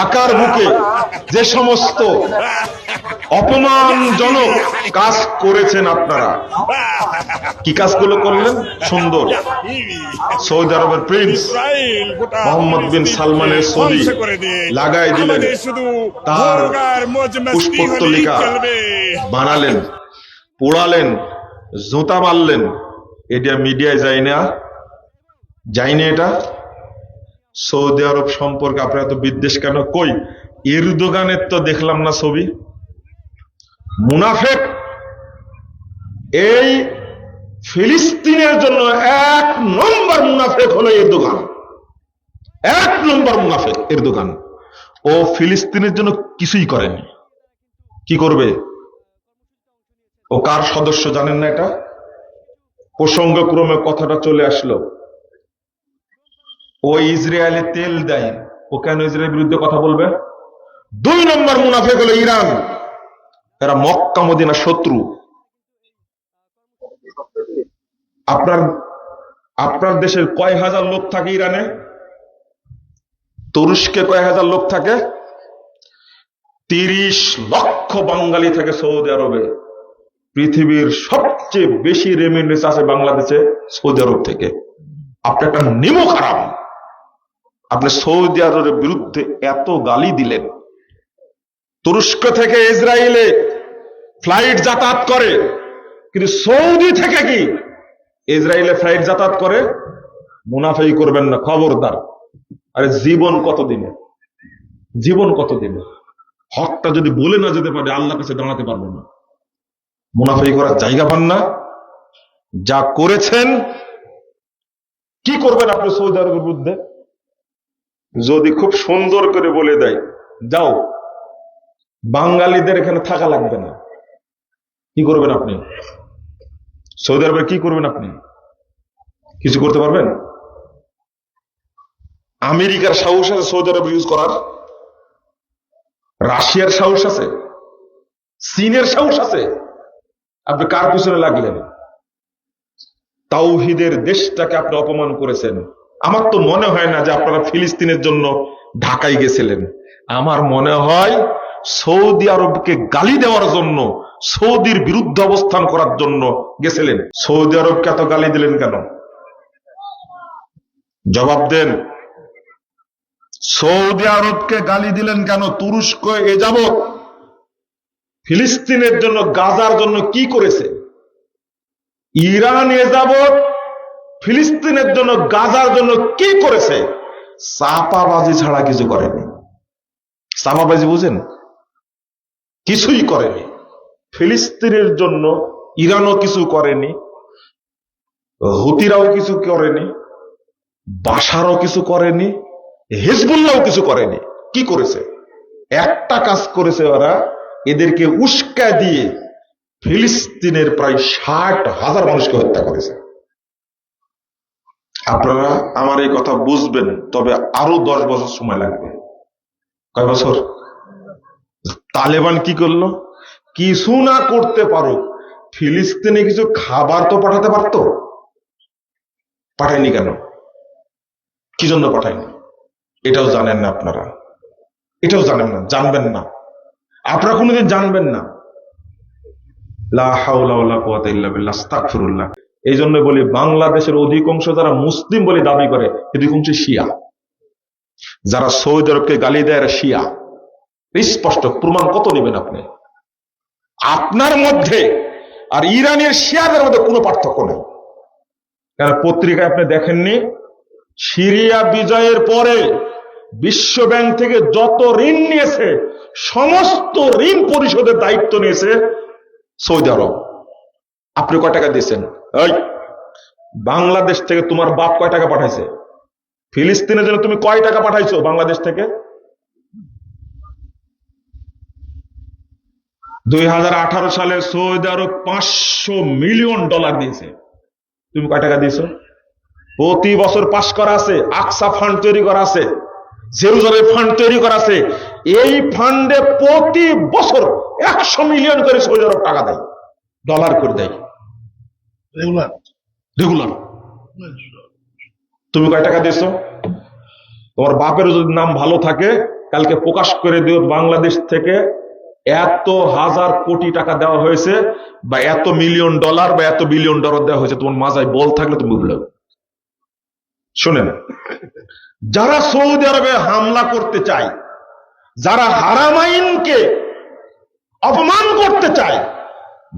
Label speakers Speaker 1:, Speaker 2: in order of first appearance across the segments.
Speaker 1: ঢাকার বুকে যে সমস্ত অপমানজনক কাজ করেছেন আপনারা, কি কাজগুলো করলেন? সুন্দর। সৌদি আরবের প্রিন্স মোহাম্মদ বিন সালমানের ছবি লাগাই দিলেন, তার পুষ্পোত্তলিকা বানালেন, পোড়ালেন, জুতা মারলেন। এটা মিডিয়ায় যায় না, যায়নি। এটা সৌদি আরব সম্পর্কে আপনারা তো বিদ্বেষ কেন? কই এরদোগানের তো দেখলাম না ছবি। মুনাফেক। এই ফিলিস্তিনের জন্য 1 নম্বর মুনাফেক হলো এরদোগান। 1 নম্বর মুনাফেক এরদোগান। ও ফিলিস্তিনের জন্য কিছুই করেনি। কি করবে? ও কার সদস্য জানেন না? এটা প্রসঙ্গক্রমে কথাটা চলে আসলো। ও ইসরায়েলে তেল দেয়, ও কেন ইসরায়েলের বিরুদ্ধে কথা বলবে? 2 নম্বর মুনাফেক হলো ইরান। এরা মক্কা মদিনা শত্রু। আপনার দেশের কয় হাজার লোক থাকে ইরানে? তুরস্কে কয় হাজার লোক থাকে? 30 লক্ষ বাঙালি থাকে সৌদি আরবে। পৃথিবীর সবচেয়ে বেশি রেমিটেন্স আছে বাংলাদেশে সৌদি আরব থেকে। আপনি একটা নিমক হারাম, আপনি সৌদি আরবের বিরুদ্ধে এত গালি দিলেন। তুরস্ক থেকে ইসরায়েলে ফ্লাইট যাতায়াত করে, কিন্তু সৌদি থেকে কি ইসরায়েলে ফ্লাইট যাতায়াত করে? মুনাফাই করবেন না, খবরদার। আরে জীবন কতদিনে, জীবন কতদিনে? হকটা যদি বলে না যেতে পারে, আল্লাহর কাছে দাঁড়াতে পারবো না। মুনাফাই করার জায়গা পান না। যা করেছেন, কি করবেন আপনি সৌদি আরবের বিরুদ্ধে? যদি খুব সুন্দর করে বলে দেয়, যাও বাঙালিদের এখানে থাকা লাগবে না, কি করবেন আপনি? সৌদি আরবে কি করবেন আপনি? কিছু করতে পারবেন? আমেরিকার সাহস আছে সৌদি আরব ইউজ করার? রাশিয়ার সাহস আছে? চীনের সাহস আছে? আপনি কার পিছনে লাগলেন? তাওহীদের দেশটাকে আপনি অপমান করেছেন। আমার তো মনে হয় না যে আপনারা ফিলিস্তিনের জন্য ঢাকায় গেছিলেন। আমার মনে হয় সৌদি আরবকে গালি দেওয়ার জন্য, সৌদির বিরুদ্ধে অবস্থান করার জন্য গেছিলেন। সৌদি আরবকে এত গালি দিলেন কেন? জবাব দেন। সৌদি আরবকে গালি দিলেন কেন? তুরস্ক এ যাবৎ ফিলিস্তিনের জন্য, গাজার জন্য কি করেছে? ইরান এ যাবৎ ফিলিস্তিনের জন্য, গাজার জন্য কি করেছে? চাপাবাজি ছাড়া কিছু করেনি। চাপাবাজি বুঝেন? কিছুই করেনি। ফিলিস্তিনের জন্য ইরানও কিছু করেনি, হুতিরাও কিছু করেনি, বাশারও কিছু করেনি, হিজবুল্লাহও কিছু করেনি। কি করেছে? একটা কাজ করেছে ওরা, এদেরকে উস্কা দিয়ে ফিলিস্তিনের প্রায় 60,000 মানুষকে হত্যা করেছে। আপনারা আমার এই কথা বুঝবেন, তবে আরো 10 বছর সময় লাগবে। কয় বছর? তালেবান কি করলো? কিছু না করতে পারো, ফিলিস্তিনে কিছু খাবার তো পাঠাতে পারতো। পাঠায়নি কেন? কি জন্য পাঠায়নি? এটাও জানেন না আপনারা, এটাও জানেন না, জানবেন না, আপনারা কোনোদিন জানবেন না। লা হাওলা ওয়ালা কুওয়াতা ইল্লা বিল্লাহ, আস্তাগফিরুল্লাহ। এই জন্য বলি, বাংলাদেশের অধিকাংশ যারা মুসলিম বলে দাবি করে, অধিকাংশ শিয়া। যারা সৌদি আরবকে গালি দেয়, এরা শিয়া। স্পষ্ট প্রমাণ কত নেবেন আপনি? আপনার মধ্যে আর ইরানের শিয়াদের মধ্যে কোনো পার্থক্য নেই। কারণ পত্রিকায় আপনি দেখেননি, সিরিয়া বিজয়ের পরে বিশ্ব ব্যাংক থেকে যত ঋণ নিয়েছে, সমস্ত ঋণ পরিশোধের দায়িত্ব নিয়েছে সৌদি আরব। আপনি কয় টাকা দিয়েছেন? এই বাংলাদেশ থেকে তোমার বাপ কয় টাকা পাঠাইছে? ফিলিস্তিনের জন্য তুমি কয় টাকা পাঠাইছো বাংলাদেশ থেকে? 2018 সালে সৌদি আরব $500 মিলিয়ন দিয়েছে। তুমি কয় টাকা দিয়েছো? প্রতি বছর পাস করা আছে, আকসা ফান্ড তৈরি করা আছে, জেরুজালেম ফান্ড তৈরি করা আছে। এই ফান্ডে প্রতি বছর 100 মিলিয়ন করে সৌদি আরব টাকা দেয়, ডলার করে দেয়, রেগুলার। তুমি কয় টাকা দিয়েছো? তোমার বাপের যদি নাম ভালো থাকে, কালকে প্রকাশ করে দিও বাংলাদেশ থেকে এত হাজার কোটি টাকা দেওয়া হয়েছে, বা এত মিলিয়ন ডলার বা এত বিলিয়ন ডলার দেওয়া হয়েছে, তোমার মাজায় বল থাকলে তুমি বলবে। শুনেন, যারা সৌদি আরবে হামলা করতে চায়, যারা হারামাইনকে অপমান করতে চায়,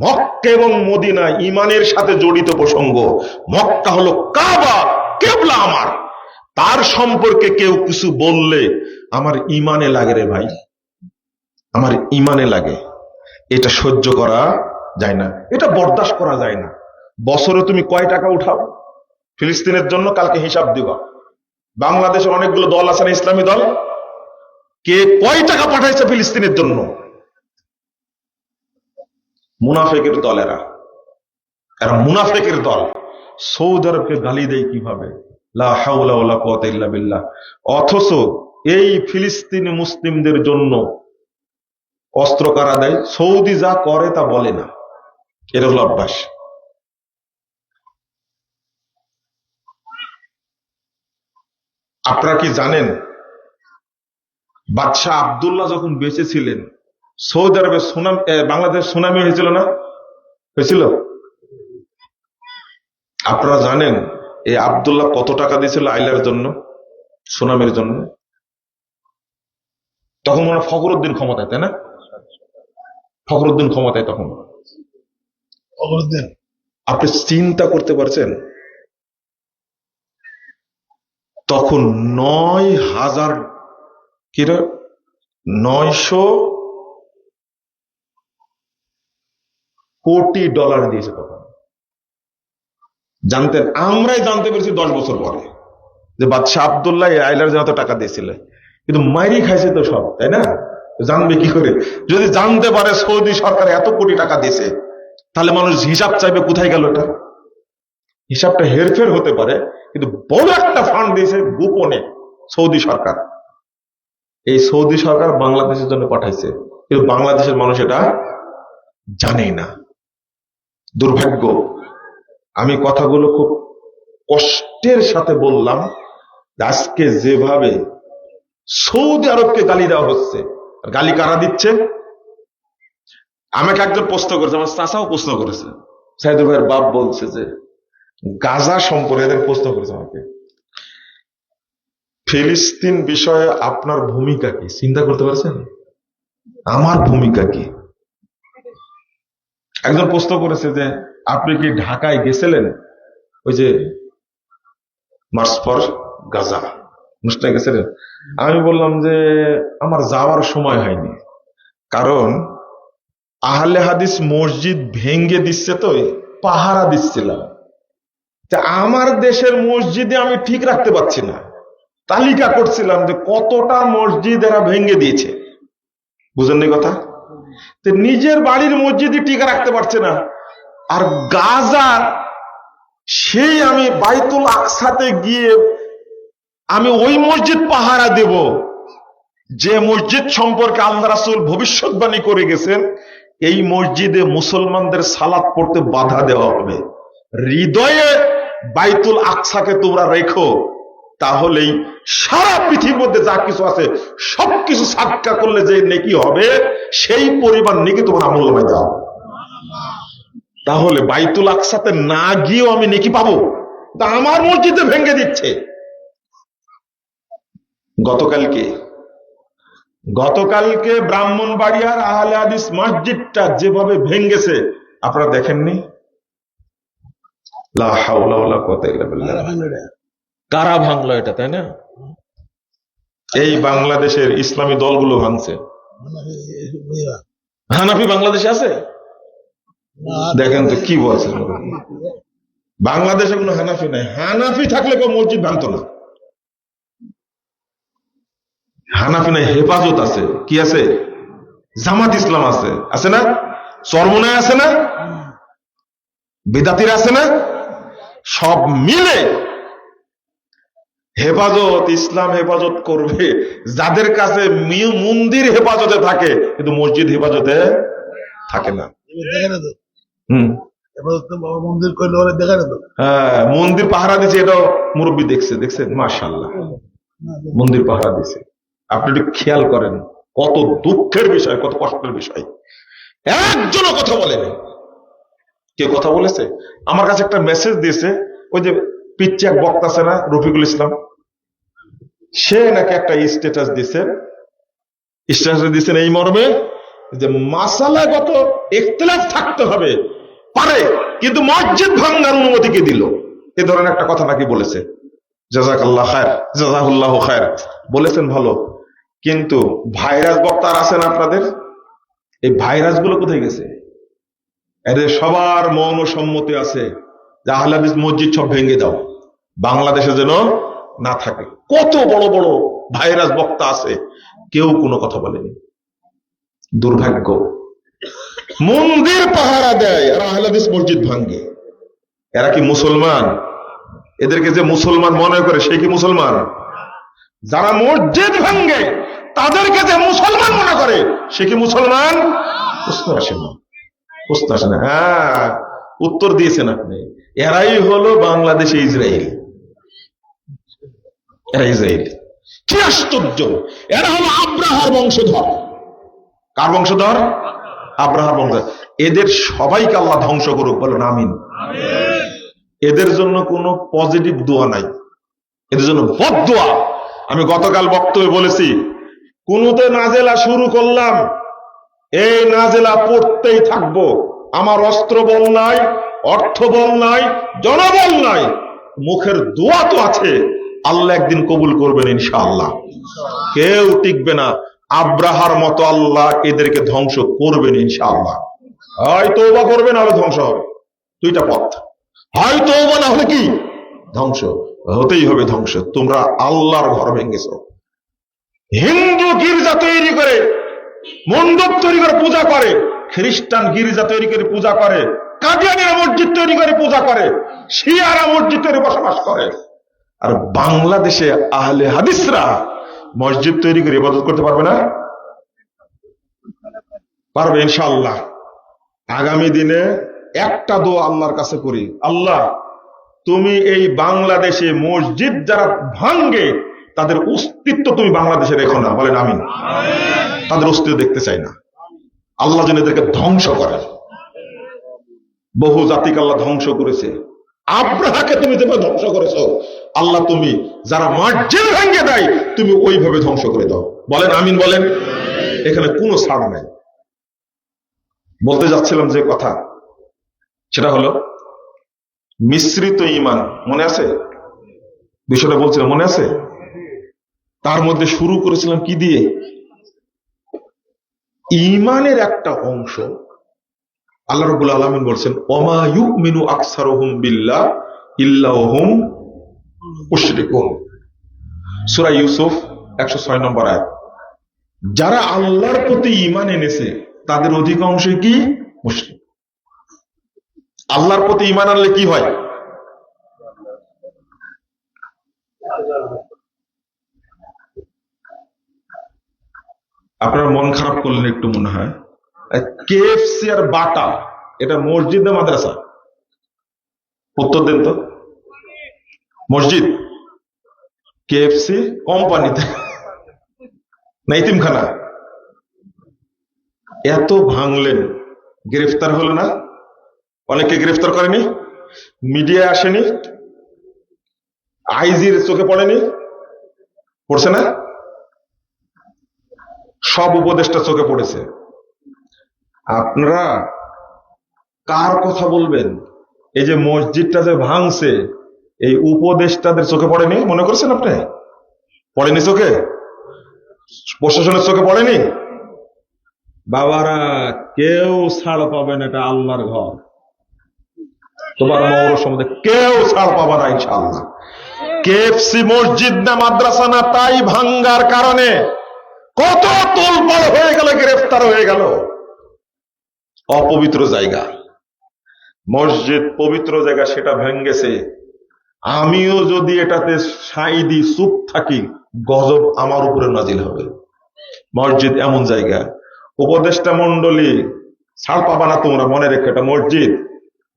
Speaker 1: মক্কা এবং মদিনা ইমানের সাথে জড়িত প্রসঙ্গ। মক্কা হলো কাবা, কেবলা আমার। তার সম্পর্কে কেউ কিছু বললে আমার ইমানে লাগে রে ভাই, আমার ইমানে লাগে। এটা সহ্য করা যায় না, এটা বরদাস্ত করা যায় না। বছরে তুমি কয় টাকা উঠাও ফিলিস্তিনের জন্য? কালকে হিসাব দিবা। বাংলাদেশের অনেকগুলো দল আছে না, ইসলামী দল, কে কয় টাকা পাঠাইছে ফিলিস্তিনের জন্য? মুনাফেকের দল এরা, এরা মুনাফেকের দল। সৌদি আরবকে গালি দেয় কিভাবে, লা হাওলা ওয়ালা কুওয়াতা ইল্লা বিল্লাহ। অথচ এই ফিলিস্তিনি মুসলিমদের জন্য অস্ত্র কারা দেয়? সৌদি যা করে তা বলে না, এটা হলো অভ্যাস। আপনারা কি জানেন, বাদশাহ আব্দুল্লাহ যখন বেঁচে ছিলেন, সৌদি আরবে সুনামি, বাংলাদেশ সুনামি হয়েছিল না? হয়েছিল? আপনারা জানেন এই আব্দুল্লাহ কত টাকা দিয়েছিল আইলার জন্য, সুনামির জন্য? তখন মনে হয় ফখরুদ্দিন ক্ষমতায়, তাই না? ফখরুদ্দিন ক্ষমতায় তখন। আপনি চিন্তা করতে পারছেন, তখন 9,000 কিরা 900 কোটি ডলার দিয়েছে তখন। জানতেন? আমরাই জানতে পেরেছি 10 বছর পরে যে বাদশাহ আব্দুল্লাহ আইলার জন্য টাকা দিয়েছিল, কিন্তু মাইরি খাইছে তো সব, তাই না? জানবে কি করে? যদি জানতে পারে সৌদি সরকার এত কোটি টাকা দিয়েছে, তাহলে মানুষ হিসাব চাইবে কোথায় গেল এটা। হিসাবটা হেরফের হতে পারে, কিন্তু বড় একটা ফান্ড দিয়েছে গোপনে সৌদি সরকার। এই সৌদি সরকার বাংলাদেশের জন্য পাঠাইছে, কিন্তু বাংলাদেশের মানুষ এটা জানেই না। দুর্ভাগ্য। আমি কথাগুলো খুব কষ্টের সাথে বললাম, আজকে যেভাবে সৌদি আরবকে গালি দেওয়া হচ্ছে, গালি কারা দিচ্ছে? আমাকে একজন প্রশ্ন করেছে, আমার চাচাও প্রশ্ন করেছে, সাইদুল ভাইয়ের বাপ বলছে যে গাজা সম্পর্কে এদের প্রশ্ন করেছে আমাকে, ফিলিস্তিন বিষয়ে আপনার ভূমিকা কি? চিন্তা করতে পারছেন আমার ভূমিকা কি? একজন প্রশ্ন করেছে যে আপনি কি ঢাকায় গেছিলেন ওই যে মার্চ ফর গাজা অনুষ্ঠানে গেছিলেন? আমি বললাম যে আমার যাওয়ার সময় হয়নি, কারণ আহলে হাদিস মসজিদ ভেঙ্গে দিচ্ছে, তো পাহারা দিচ্ছিলাম। আমার দেশের মসজিদে আমি ঠিক রাখতে পারছি না, তালিকা করছিলাম যে কতটা মসজিদ এরা ভেঙ্গে দিয়েছে। বুঝেননি কথা? নিজের বাড়ির মসজিদই টিকে রাখতে পারছে না, আর গাজার সেই আমি বাইতুল আকসাতে গিয়ে আমি ওই মসজিদ পাহারা দেব যে মসজিদ সম্পর্কে আল্লাহ রাসূল ভবিষ্যৎবাণী করে গেছেন, এই মসজিদে মুসলমানদের সালাত পড়তে বাধা দেওয়া হবে। হৃদয়ে বাইতুল আকসাকে তোমরা রেখো, তাহলেই সারা পৃথিবীর মধ্যে যা কিছু আছে সবকিছু সাদকা করলে যে নেকি হবে, সেই পরিমাণ নেকি তোমার আমলনামায় দেওয়া হবে। তাহলে বাইতুল আকসাতে না গিয়েও আমি নেকি পাবো, তা আমার মসজিদে ভেঙে দিচ্ছে। গতকালকে ব্রাহ্মণবাড়িয়ার আহলে হাদিস মসজিদটা যেভাবে ভেঙ্গেছে আপনারা দেখেননি? লা হাওলা ওয়ালা কুওয়াতা ইল্লা বিল্লাহ। কারা ভাঙলো এটা, তাই না? এই বাংলাদেশের ইসলামী দলগুলো ভাঙছে। হানাফি বাংলাদেশে আছে? দেখেন তো কি বলছে। বাংলাদেশে কোনো হানাফি নাই। হানাফি থাকলে কেউ মসজিদ ভাঙতো না। হানাফি নাই, হেফাজত আছে। কি আছে? জামাত ইসলাম আছে, আছে না? চরমনায় আছে না? বিদাতিরা আছে না? সব মিলে হেফাজত, ইসলাম হেফাজত করবে যাদের কাছে মন্দির হেফাজতে থাকে, কিন্তু মসজিদ হেফাজতে থাকে না।
Speaker 2: মন্দির করলে ওরা দেখা যেত।
Speaker 1: হ্যাঁ, মন্দির পাহারা দিছে, এটাও মুরব্বী দেখছেন? মাশাআল্লাহ, মন্দির পাহারা দিছে। আপনি একটু খেয়াল করেন, কত দুঃখের বিষয়, কত কষ্টের বিষয়। একজনও কথা বলেনি। কে কথা বলেছে? আমার কাছে একটা মেসেজ দিয়েছে, ওই যে পিচ্ছি এক বক্তা আছে না, রফিকুল ইসলাম, সে নাকি একটা স্ট্যাটাস দিয়েছেন এই মর্মে যে মাসালাগত ইখতিলাফ থাকতে হবে পারে, কিন্তু মসজিদ ভাঙার অনুমতি কে দিল? এ ধরনের একটা কথা নাকি বলেছে। জাযাকাল্লাহ খায়র, জাযাহুল্লাহু খায়র, বলেছেন ভালো, কিন্তু ভাইরাস বক্তা আছেন আপনাদের, এই ভাইরাস গুলো কোথায় গেছে? এদের সবার মৌন সম্মতি আছে যে আহলে হাদিস মসজিদ সব ভেঙে দাও, বাংলাদেশে যেন না থাকে। কত বড় বড় ভাইরাস বক্তা আছে, কেউ কোনো কথা বলেনি। দুর্ভাগ্য। মন্দির পাহারা দেয় আর আহলে হাদিস মসজিদ ভাঙে। এরা কি মুসলমান? এদেরকে যে মুসলমান মনে করে সে কি মুসলমান? যারা মসজিদ ভাঙে তাদেরকে যে মুসলমান মনে করে সে কি মুসলমান? প্রশ্ন আসে না, প্রশ্ন আসে না। হ্যাঁ, উত্তর দিয়েছেন আপনি। এরাই হলো বাংলাদেশে ইসরায়েল। এরা ইসরায়েল। কি আশ্চর্য! এরা হলো আব্রাহার বংশধর। কার বংশধর? আব্রাহার বংশধর। এদের সবাইকে আল্লাহ ধ্বংস করুক, বলেন আমিন। এদের জন্য কোনো পজিটিভ দোয়া নাই, এদের জন্য বদদোয়া। আমি গতকাল বক্তব্যে বলেছি, কুনুতে নাজেলা শুরু করলাম, এই নাজেলা পড়তেই থাকবো। আমার অস্ত্র বল নাই, অর্থ বল নাই, জনবল নাই, মুখের দোয়া তো আছে। আল্লাহ একদিন কবুল করবেন ইনশাআল্লাহ। কেউ টিকবে না। আব্রাহার মতো আল্লাহ এদেরকে ধ্বংস করবেন ইনশাআল্লাহ। হয় তওবা করবে, না হলে ধ্বংস হবে। দুইটা পথ, হয় তওবা না হলে কি ধ্বংস। হতেই হবে ধ্বংস। তোমরা আল্লাহর ঘর ভেঙেছ। হিন্দু গির্জা তৈরি করে, মণ্ডপ তৈরি করে পূজা করে, খ্রিস্টান গির্জা তৈরি করে পূজা করে, কাদিয়ানীরা মসজিদ তৈরি করে পূজা করে, শিয়ারা মসজিদ তৈরি বসবাস করে। আর বাংলাদেশে আহলে হাদিসরা মসজিদ তৈরি করে ইবাদত করতে পারবে না? পারবে ইনশাআল্লাহ। আগামী দিনে একটা দোয়া আল্লাহর কাছে করি, আল্লাহ তুমি এই বাংলাদেশে মসজিদ যারা ভাঙ্গে তাদের অস্তিত্ব তুমি বাংলাদেশে রেখো না, বলেন আমিন। তাদের অস্তিত্ব দেখতে চাই না। আল্লাহ যেন এদেরকে ধ্বংস করে। বহু জাতিকে আল্লাহ ধ্বংস করেছে, আব্রাহাকে তুমি যেভাবে ধ্বংস করেছো, আল্লাহ তুমি যারা মসজিদ ভেঙে দেয় তুমি ওইভাবে ধ্বংস করে দাও, বলেন আমিন। বলেন, এখানে কোনো ছাড় নাই। বলতে যাচ্ছিলাম যে কথা, সেটা হলো মিশ্রিত ঈমান। মনে আছে বিষয়টা বলছিলাম? মনে আছে? তার মধ্যে শুরু করেছিলাম কি দিয়ে? ঈমানের একটা অংশ আল্লাহ রাব্বুল আলামিন বলছেন, ওমা ইউমিনু আকসারুহুম বিল্লাহ ইল্লা হুম মুশরিকুন। সূরা ইউসুফ 106 নম্বর আয়াত। যারা আল্লাহর প্রতি ঈমান এনেছে তাদের অধিকাংশই কি? মুশরিক। আল্লাহর প্রতি ঈমান আনলে কি হয়? আপনার মন খারাপ করলেন একটু মনে হয়। কেএফসি আর বাটা এটা মসজিদ না মাদ্রাসা? উত্তর দেন তো। মসজিদ। কেএফসি কোম্পানিতে না ইতিমখানা? এত ভাঙলেন, গ্রেফতার হলো না? অনেকে গ্রেফতার করেনি, মিডিয়া আসেনি, আইজির চোখে পড়েনি, পড়ছে না? সব উপদেষ্টা চোখে পড়েছে। আপনারা কার কথা বলবেন? এই যে মসজিদটা যে ভাঙছে, এই উপদেষ্টাদের চোখে পড়েনি মনে করছেন আপনি? পড়েনি চোখে? প্রশাসনের চোখে পড়েনি? বাবারা, কেউ ছাড় পাবে না, এটা আল্লাহর ঘর। তোমার মৌর সম্বন্ধে কেউ ছাড় পাবে না ইনশাআল্লাহ। কেএফসি মসজিদ না মাদ্রাসা না, তাই ভাঙ্গার কারণে কত তোলপাড় হয়ে গেল, গ্রেফতার হয়ে গেল। অপবিত্র জায়গা, মসজিদ পবিত্র জায়গা, সেটা ভেঙ্গেছে। আমিও যদি এটাতে সাইদি চুপ থাকি, গজব আমার উপরে নাজিল হবে। মসজিদ এমন জায়গা, উপদেষ্টা মন্ডলী ছাড় পাবা না তোমরা, মনে রেখো এটা মসজিদ।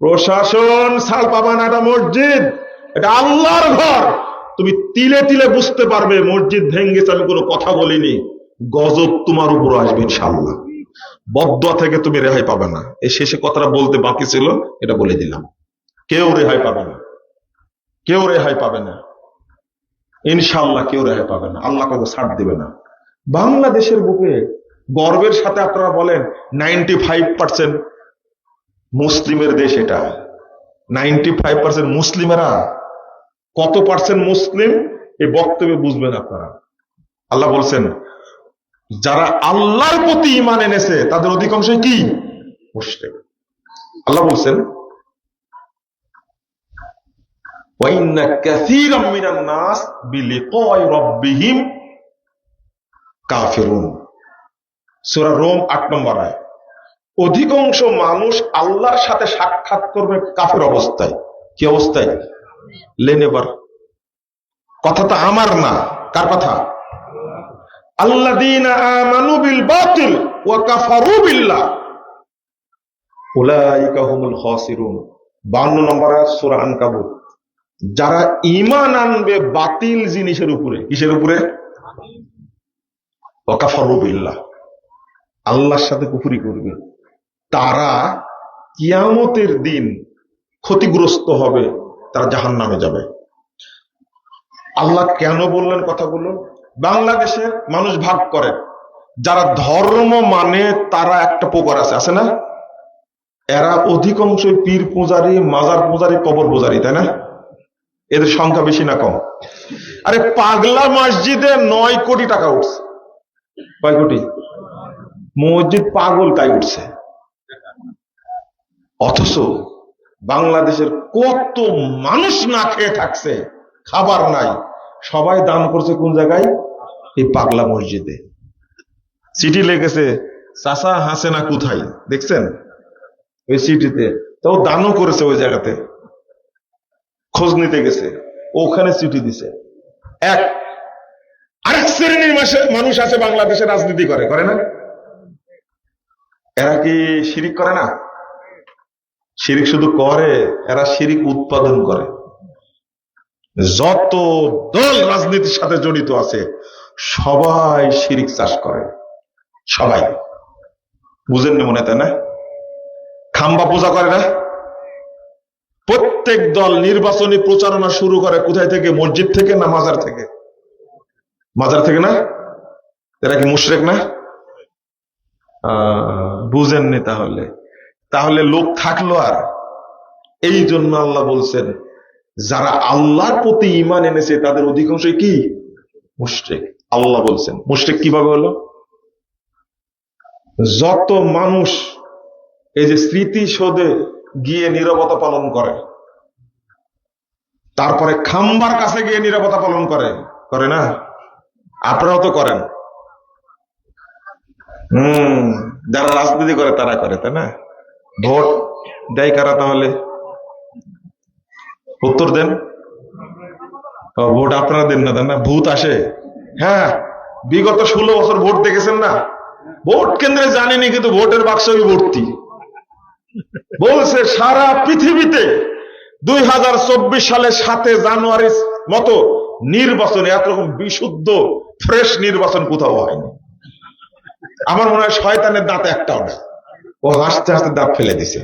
Speaker 1: প্রশাসন ছাড় পাবা না, এটা মসজিদ, এটা আল্লাহর ঘর। তুমি তিলে তিলে বুঝতে পারবে মসজিদ ভেঙ্গেছে আমি কোনো কথা বলিনি, গজব তোমার উপর আসবে ইনশাআল্লাহ। বদদুয়া থেকে তুমি রেহাই পাবে না। এই শেষে কথাটা বলতে বাকি ছিল, এটা বলে দিলাম। কেউ রেহাই পাবে না, কেউ রেহাই পাবে না ইনশাআল্লাহ, কেউ রেহাই পাবে না। আল্লাহ কাউকে ছাড় দিবে না। বাংলাদেশের বুকে গর্বের সাথে আপনারা বলেন 95% মুসলিমের দেশ এটা। 95% মুসলিমেরা কত পার্সেন্ট মুসলিম এই বক্তব্যে বুঝবেন আপনারা। আল্লাহ বলছেন যারা আল্লাহর প্রতি ঈমান এনেছে তাদের অধিকাংশই কি? মুশরিক। আল্লাহ বলছেন ওয়াইন্না কাসীরাম মিনান নাস বিলিকাই রাব্বিহিম কাফিরুন। সূরা রোম 8 নম্বর আয়াত। অধিকাংশ মানুষ আল্লাহর সাথে সাক্ষাৎ করবে কাফের অবস্থায়। কি অবস্থায়? লেনেবার কথা তো আমার না, কার কথা? আল্লাযীনা আমানু বিল বাতিল ওয়া কাফারু বিল্লাহ উলাইকা হুমুল খাসিরুন। 52 নম্বর আয়াত সূরা আনকাবুত। যারা ঈমান আনবে বাতিল জিনিসের উপরে, কিসের উপরে? ওয়া কাফারু বিল্লাহ, আল্লাহর সাথে কুফরি করবে, তারা কিয়ামতের দিন ক্ষতিগ্রস্ত হবে, তারা জাহান্নামে যাবে। আল্লাহ কেন বললেন কথাগুলো? বাংলাদেশের মানুষ ভাগ করে, যারা ধর্ম মানে তারা একটা প্রকার আছে না, এরা অধিকাংশ পীর পূজারী, মাজার পূজারী, কবর পূজারী, তাই না? এদের সংখ্যা বেশি না কম? আরে পাগলা মসজিদে 9 কোটি টাকা উঠছে। কয় কোটি? মসজিদ পাগল তাই উঠছে। অথচ বাংলাদেশের কত মানুষ না খেয়ে থাকছে, খাবার নাই, সবাই দান করছে কোন জায়গায়? এই পাগলা মসজিদে। চিঠি লেগেছে চাচা হাসেনা কোথায়, দেখছেন? ওই চিঠিতে তাও দানও করেছে, ওই জায়গাতে খোঁজ নিতে গেছে, ওখানে চিঠি দিছে। আরেক শ্রেণীর মানুষ আছে বাংলাদেশে রাজনীতি করে না? এরা কি শিরিক করে না? শিরিক শুধু করে, এরা শিরিক উৎপাদন করে। যত দল রাজনীতির সাথে জড়িত আছে সবাই শিরিক চাষ করে, সবাই। বুঝেননি মনে, তাই না? খাম্বা পূজা করে না? প্রত্যেক দল নির্বাচনী প্রচারণা শুরু করে কোথায় থেকে? মসজিদ থেকে না মাজার থেকে? মাজার থেকে না? এরা কি মুশরিক না? বুঝেননি তাহলে? তাহলে লোক থাকলো আর। এই জন্য আল্লাহ বলছেন যারা আল্লাহর প্রতি ঈমান এনেছে তাদের অধিকাংশই কি? মুশরিক। আল্লাহ বলছেন মুশরিক কিভাবে হলো? যত মানুষ এই যে স্মৃতিসৌধে গিয়ে নীরবতা পালন করে, তারপরে খাম্বার কাছে গিয়ে নীরবতা পালন করে না? আপনারাও তো করেন। যারা রাজনীতি করে তারা করে, তাই না? ভোট দেয় কারা তাহলে? উত্তর দেন। ভোট আপনারা দেন না, তাই না? ভূত আসে। হ্যাঁ, বিগত 16 বছর ভোট দেখেছেন না? ভোট কেন্দ্রে জানেনি, কিন্তু ভোটের বাক্সই ভর্তি। বলছে সারা পৃথিবীতে 2024 সালে 7 জানুয়ারির মতো নির্বাচনে এতরকম বিশুদ্ধ ফ্রেশ নির্বাচন কোথাও হয়নি। আমার মনে হয় শয়তানের দাঁত একটাও না। ও হাসতে হাসতে দাঁত ফেলে দিছে।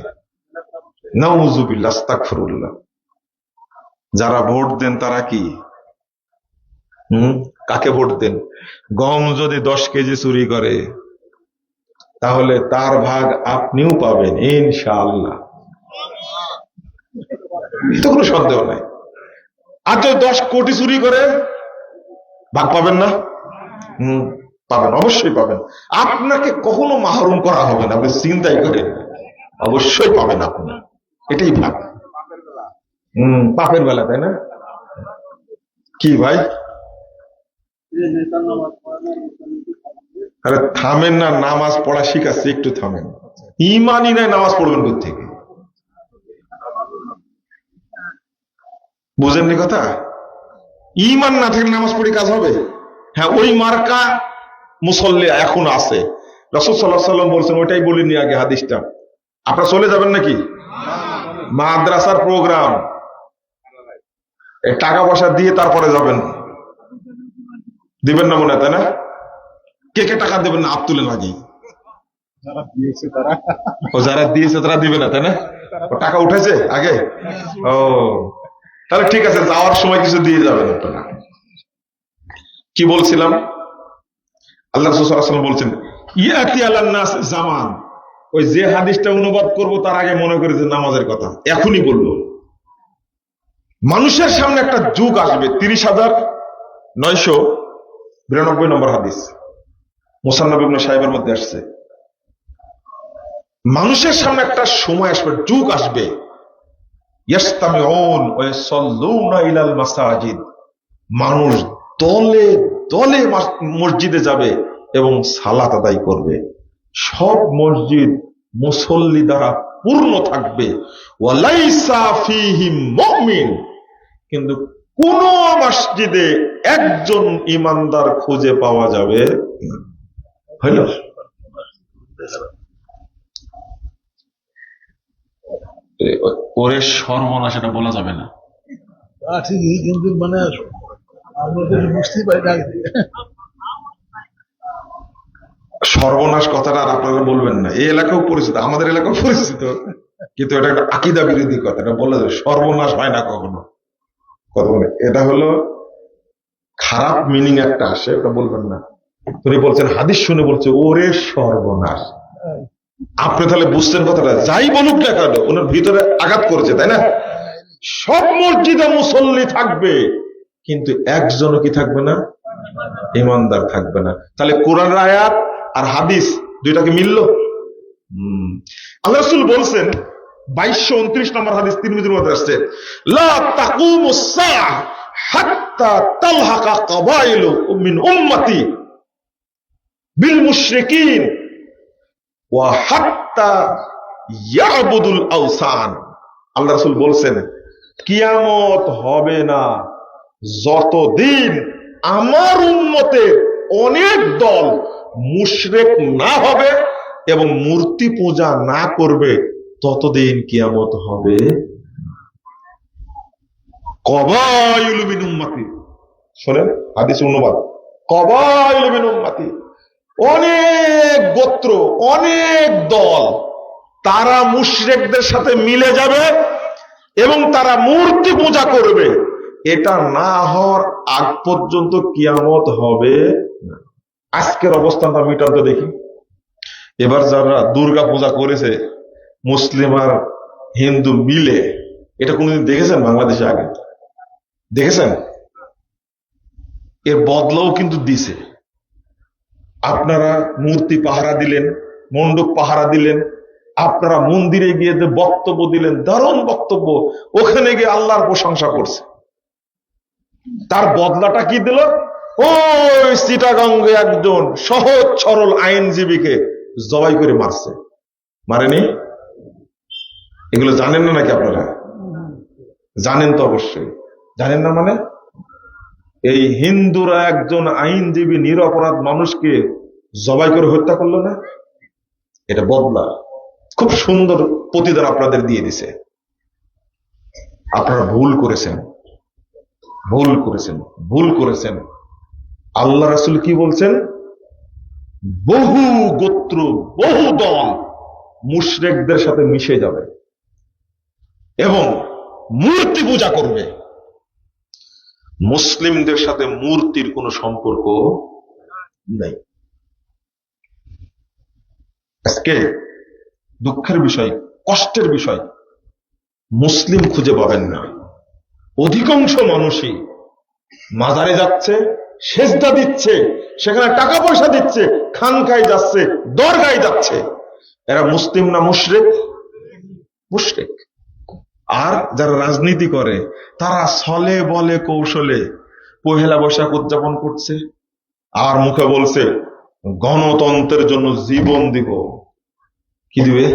Speaker 1: নাউযুবিল্লাহ, আস্তাগফিরুল্লাহ। যারা ভোট দেন তারা কি কাকে ভোট দেন? গম যদি 10 কেজি চুরি করে তাহলে তার ভাগ আপনিও পাবেন ইনশাআল্লাহ, তো কোনো সন্দেহ নাই। আর যদি 10 কোটি চুরি করে ভাগ পাবেন না? পাবেন, অবশ্যই পাবেন। আপনাকে কখনো মাহরুম করা হবে না, আপনি চিন্তাই করেন, অবশ্যই পাবেন আপনি। এটাই ভাগ। পাপের বেলা, তাই না? কি ভাই? আরে থামেন না, নামাজ পড়া শিখাচ্ছি, একটু থামেন। ইমানই নাই, নামাজ পড়বেন কোথা থেকে? বুঝেননি কথা? ইমান না থাকলে নামাজ পড়ি কাজ হবে? হ্যাঁ, ওই মার্কা মুসল্লি এখন আছে। রাসূল সাল্লাল্লাহু আলাইহি ওয়াসাল্লাম বলছেন, ওইটাই বলিনি আগে হাদিসটা। আপনারা চলে যাবেন নাকি? মাদ্রাসার প্রোগ্রাম এই টাকা পয়সা দিয়ে তারপরে যাবেন, দিবেন না মনে হয়, তাই না? কে কে টাকা দেবেন না? হাত তুলেন আগে।
Speaker 2: যারা দিয়েছে তারা
Speaker 1: ও যারা দিয়েছে তারা দিবে না, তাই না? ও টাকা উঠেছে আগে। ও তাহলে ঠিক আছে, যাওয়ার সময় কিছু দিয়ে যাবেন আপনারা। কি বলছিলাম? আল্লাহ রাসূল সাল্লাল্লাহু আলাইহি ওয়াসাল্লাম বলছেন ইয়াতি আলান নাস জামান। ওই যে হাদিসটা অনুবাদ করব তার আগে মনে করে যে নামাজের কথা এখনই বলবো। মানুষের সামনে একটা যুগ আসবে, 30,992 নম্বর হাদিস, মুসান্নাফ ইবনে সাহিবের মধ্যে আসছে। মানুষের সামনে একটা সময় আসবে, যুগ আসবে, ইয়াসতামিউন ওয়া ইয়াসাল্লুনা ইলাল মাসাজিদ। মানুষ দলে দলে মসজিদে যাবে এবং সালাত আদায় করবে। সব মসজিদ মুসল্লি দ্বারা পূর্ণ থাকবে। ওয়ালাইসা ফীহি মুমিন, কিন্তু কোন মসজিদে একজন ইমানদার খুঁজে পাওয়া যাবে না। হইল? ওরে সর্বনাশ, এটা বলা যাবে না।
Speaker 2: ঠিকই, কিন্তু মানে আমরা তো বুঝতেই পারি না আগে থেকে।
Speaker 1: সর্বনাশ কথাটা আর আপনারা বলবেন না। এই এলাকাও পরিচিত, আমাদের এলাকাও পরিচিত, কিন্তু এটা একটা আকীদা বিরোধী কথা। এটা বলা যায় সর্বনাশ হয় না কখনো। কথা বলে এটা হলো খারাপ মিনিং একটা আসে, ওটা বলবেন না। তুমি বলছেন হাদিস শুনে বলছে ওরে সর্বনাশ, আপনি তাহলে বুঝছেন কথাটা। যাই বলুক না কেন, ওনার ভিতরে আঘাত করেছে, তাই না? সব মসজিদে মুসল্লি থাকবে, কিন্তু একজনও কি থাকবে না? ইমানদার থাকবে না। তাহলে কোরআনের আয়াত আর হাদিস দুইটাকে মিলল। আল্লাহ রাসূল বলছেন 2229 নম্বর হাদিস তিরমিজির মধ্যে আসছে, লা তাকুমুস সাআহ হাত্তা তালহাকা কাবাইলু মিন উম্মতি বিল মুশরিকিন ওয়া হাত্তা ইয়াবুদুল আওসান। আল্লাহ রাসূল বলছেন কিয়ামত হবে না যতদিন আমার উম্মতের অনেক দল মুশরিক না হবে এবং মূর্তি পূজা না করবে, ততদিন কিয়ামত হবে। কবাইলু মিন উম্মতি, শোনেন হাদিস অনুবাদ, কবাইলু মিন উম্মতি, অনেক গোত্র, অনেক দল, তারা মুশরিকদের সাথে মিলে যাবে এবং তারা মূর্তি পূজা করবে। এটা না হওয়ার আগ পর্যন্ত কিয়ামত হবে না। আজকের অবস্থানটা মিটান তো দেখি। এবার যারা দুর্গা পূজা করেছে মুসলিম আর হিন্দু মিলে, এটা কোনদিন দেখেছেন বাংলাদেশে আগে? দেখেছেন? এর বদলাও কিন্তু দিছে। আপনারা মূর্তি পাহারা দিলেন, মণ্ডপ পাহারা দিলেন, আপনারা মন্দিরে গিয়ে যে বক্তব্য দিলেন, দারুণ বক্তব্য, ওখানে গিয়ে আল্লাহর প্রশংসা করছে। তার বদলাটা কি দিল? ওই চিটাগঙ্গে একজন সহজ সরল আইনজীবীকে জবাই করে মারছে। মারেনি? এগুলো জানেন না নাকি আপনারা? জানেন তো অবশ্যই। জানেন না মানে? এই হিন্দুরা একজন আইনজীবী নিরপরাধ মানুষকে জবাই করে হত্যা করলো না? এটা বদলা। খুব সুন্দর প্রতিদান আপনাদের দিয়ে দিছে। আপনারা ভুল করেছেন, ভুল করেছেন, ভুল করেছেন। আল্লাহ রাসূল কি বলছেন? বহু গোত্র, বহু দল মুশরিকদের সাথে মিশে যাবে এবং মূর্তি পূজা করবে। মুসলিমদের সাথে মূর্তির কোনো সম্পর্ক নেই। আজকে দুঃখের বিষয়, কষ্টের বিষয়, মুসলিম খুঁজে পাবেন না। অধিকাংশ মানুষই মাজারে যাচ্ছে, সেজদা দিচ্ছে, সেখানে টাকা পয়সা দিচ্ছে, খানকায় যাচ্ছে, দরগায় যাচ্ছে। এরা মুসলিম না মুশরিক? মুশরিক। আর যারা রাজনীতি করে তারা ছলে বলে কৌশলে পহেলা বৈশাখ উদযাপন করছে, আর মুখে বলছে গণতন্ত্রের জন্য জীবন দিব। কি দিবে?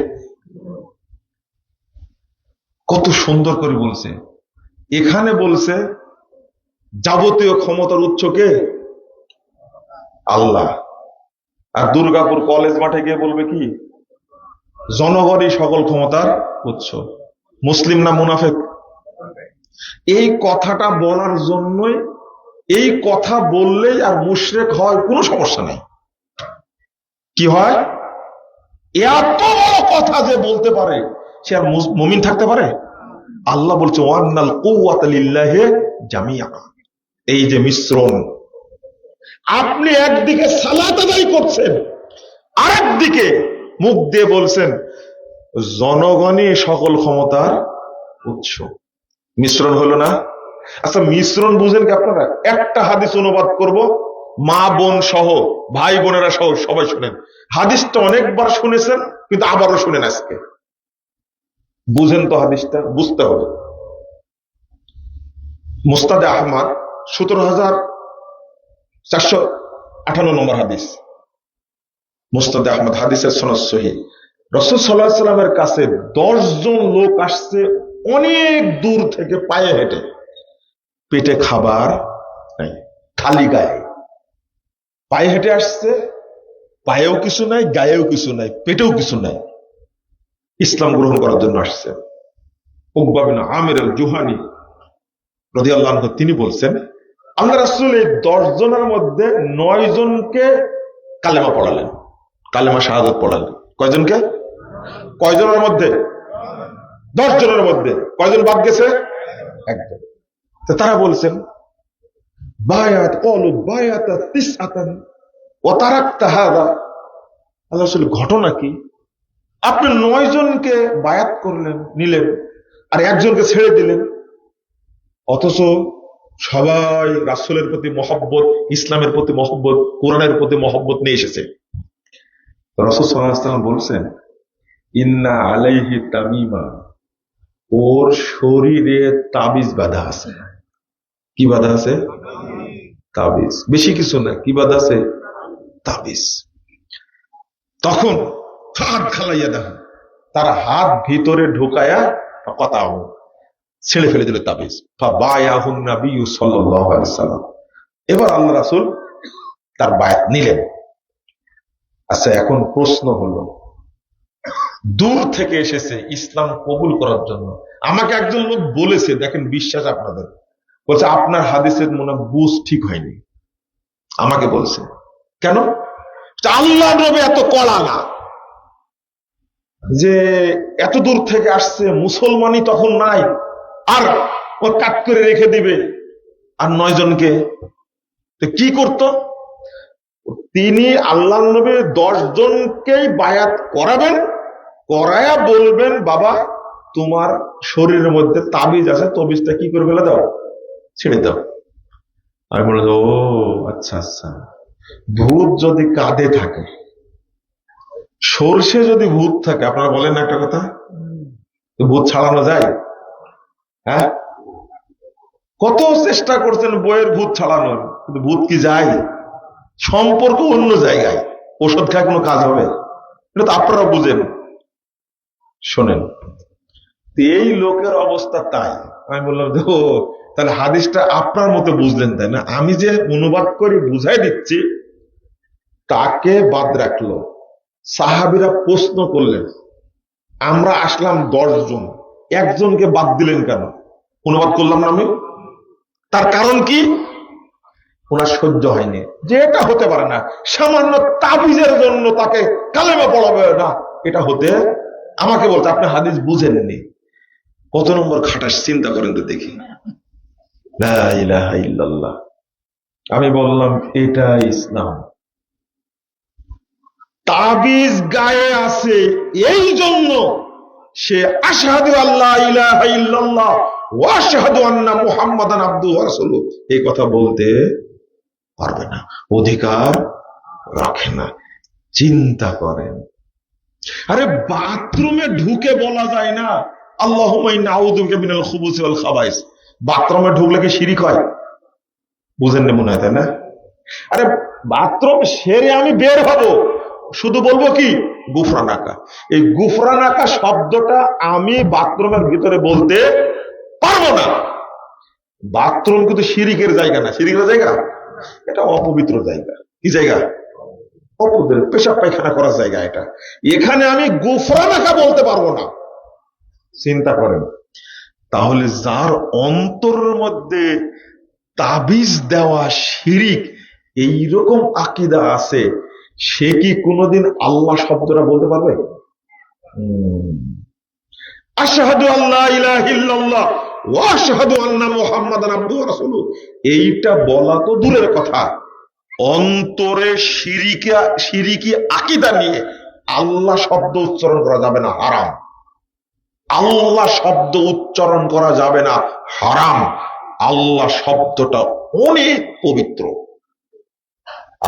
Speaker 1: কত সুন্দর করে বলছে। এখানে বলছে যাবতীয় ক্ষমতার উৎস কে? আল্লাহ। আর দুর্গাপুর কলেজ মাঠে গিয়ে বলবে কি? জনগণই সকল ক্ষমতার উৎস। মুসলিম না মুনাফেক? এই কথাটা বলার জন্যই, এই কথা বললেই আর মুশরিক হয় কোনো সমস্যা নাই। কি হয়? এত বড় কথা যে বলতে পারে সে আর মুমিন থাকতে পারে? আল্লাহ বলছে ওয়ান্নাল কুওয়াতা লিল্লাহি জামিআ। এই যে মিশ্রণ, আপনি একদিকে সালাত আদায় করছেন, আরেকদিকে মুখ দিয়ে বলছেন জনগণই সকল ক্ষমতার উৎস। মিশ্রণ হলো না? আচ্ছা, মিশ্রণ বুঝেন কি আপনারা? একটা হাদিস অনুবাদ করব, মা বোন সহ, ভাই বোনেরা সহ সবাই শুনেন। হাদিসটা অনেকবার শুনেছেন, কিন্তু আবারও শুনেন আজকে। বুঝেন তো হাদিসটা? বুঝতে হবে। মুস্তাদে আহমদ 17,458 নম্বর হাদিস। মুস্তাদে আহমদ, হাদিসের সনদ সহিহ। রাসূল সাল্লাল্লাহু আলাইহি সাল্লামের কাছে 10 জন লোক আসছে অনেক দূর থেকে পায়ে হেঁটে। পেটে খাবার নাই, খালি গায়ে পায়ে হেঁটে আসছে। পায়েও কিছু নাই, গায়েও কিছু নাই, পেটেও কিছু নাই। ইসলাম গ্রহণ করার জন্য আসছে। উকবা বিন আমির আল জুহানি রাদিয়াল্লাহু আনহু তিনি বলছেন, আল্লাহ রাসূল এই 10 জনের মধ্যে 9 জনকে কালেমা পড়ালেন, কালেমা শাহাদাত পড়ালেন। কয়জনকে? কয়জনের মধ্যে? 10 জনের মধ্যে। কয়জন বাদ গেছে? একজন। তো তারা বলছেন বায়াত ক্বালু বায়াতা তিসআতান ওয়া তারাকতা হাযা। আল্লাহ রাসূল, ঘটনা কি? আপনি 9 জনকে বায়াত করলেন, নিলেন, আর একজনকে ছেড়ে দিলেন, অথচ সবাই রাসূলের প্রতি মহব্বত, ইসলামের প্রতি মহব্বত, কোরআনের প্রতি মহব্বত নিয়ে এসেছে। রাসূল সাল্লাল্লাহু আলাইহি ওয়াসাল্লাম বলছেন ইন্না আলাইহি তামিমা, ওর শরীরে তাবিজ বাঁধা আছে। কি বাঁধা আছে? তাবিজ। বেশি কিছু না, কি বাঁধা আছে? তাবিজ। তখন হাত খালাইয়া দেখ, তার হাত ভিতরে ঢুকায়া কথা ছেড়ে ফেলে দিল তাবিজ। ফাবায়াহুন নবী সাল্লাল্লাহু আলাইহি ওয়াসাল্লাম। এবার আল্লাহ রাসূল তার বায়াত নিলেন। আচ্ছা, এখন প্রশ্ন হলো, দূর থেকে এসেছে ইসলাম কবুল করার জন্য। আমাকে একজন লোক বলেছে, দেখেন বিশ্বাস আপনাদের, বলছে আপনার হাদিসের মনে বুঝ ঠিক হয়নি। আমাকে বলছে কেন? আল্লাহ নবী এত কড়া না, যে এত দূর থেকে আসছে, মুসলমানই তখন নাই, আর ও কাট করে রেখে দিবে আর 9 জনকে। তো কি করত? তিনি আল্লাহ নবী 10 জনকেই বায়াত করাবেন, করায়া বলবেন বাবা তোমার শরীরের মধ্যে তাবিজ আছে, তাবিজটা কি করে ফেলে দাও, ছেড়ে দাও। আমি বলে ও আচ্ছা আচ্ছা, ভূত যদি কাঁধে থাকে, সর্ষে যদি ভূত থাকে, আপনারা বলেন না একটা কথা, ভূত ছাড়ানো যায়? হ্যাঁ, কত চেষ্টা করছেন বইয়ের ভূত ছাড়ানোর, কিন্তু ভূত কি যায়? সম্পর্ক অন্য জায়গায়, ওষুধ খায় কোনো কাজ হবে? এটা তো আপনারা বুঝেন। শোনেন, এই লোকের অবস্থা তাই। আমি বললাম দেখো, তাহলে হাদিসটা আপনার মতো বুঝলেন তাই না? আমি যে অনুবাদ করে বুঝাই দিচ্ছি, তাকে বাদ রাখলো। সাহাবীরা প্রশ্ন করলেন, আমরা আসলাম 10 জন, একজনকে বাদ দিলেন কেন? অনুবাদ করলাম না আমি। তার কারণ কি? ওনার সহ্য হয়নি যে এটা হতে পারে না, সামান্য তাবিজের জন্য তাকে কালেমা পড়াবে না, এটা হতে। আমাকে বলতে আপনি হাদিস বুঝেননি। কত নম্বর খাটাস চিন্তা করেন তো দেখি। লা ইলাহা ইল্লাল্লাহ। আমি বললাম এটা ইসলাম। তাবিজ গায়ে আছে এই জন্য সে আশহাদু আল্লা ইলাহা ইল্লাল্লাহ ওয়া আশহাদু আন্না মুহাম্মাদান আবদুহু ওয়া রাসূলুহু এই কথা বলতে পারবে না, অধিকার রাখে না। চিন্তা করেন, আরে বাথরুমে ঢুকে বলা যায় না আল্লাহুম্মা ইন্না আউযু বিকা মিনাল খুবুসি ওয়াল খাবাইস? বাথরুমে ঢুকলে কি শিরিক হয়? বুঝেন না মনে হয়, তাই না? আরে বাথরুম সেরে আমি বের হব, শুধু বলবো কি গুফরানাকা। এই গুফরানাকা শব্দটা আমি বাথরুমের ভিতরে বলতে পারবো না। বাথরুম কিন্তু শিরিকের জায়গা না। শিরিকের জায়গা? এটা অপবিত্র জায়গা। কি জায়গা? অপবিত্র, পেশাব পায়খানা করার জায়গা এটা। এখানে আমি গুফরানাকা বলতে পারবো না। চিন্তা করেন, তাহলে যার অন্তরের মধ্যে তাবিজ দেওয়া শিরিক এইরকম আকীদা আছে, সে কি কোনোদিন আল্লাহ শব্দটা বলতে পারবে? আশহাদু আল্লা ইলাহা ইল্লাল্লাহ ওয়া আশহাদু আন্না মুহাম্মাদান আবদুহু ওয়া রাসূলুহু, এইটা বলা তো দূরের কথা, অন্তরে শিরিকি আকীদা নিয়ে আল্লাহ শব্দ উচ্চারণ করা যাবে না, হারাম। আল্লাহ শব্দ উচ্চারণ করা যাবে না, হারাম। আল্লাহ শব্দটা অনেক পবিত্র।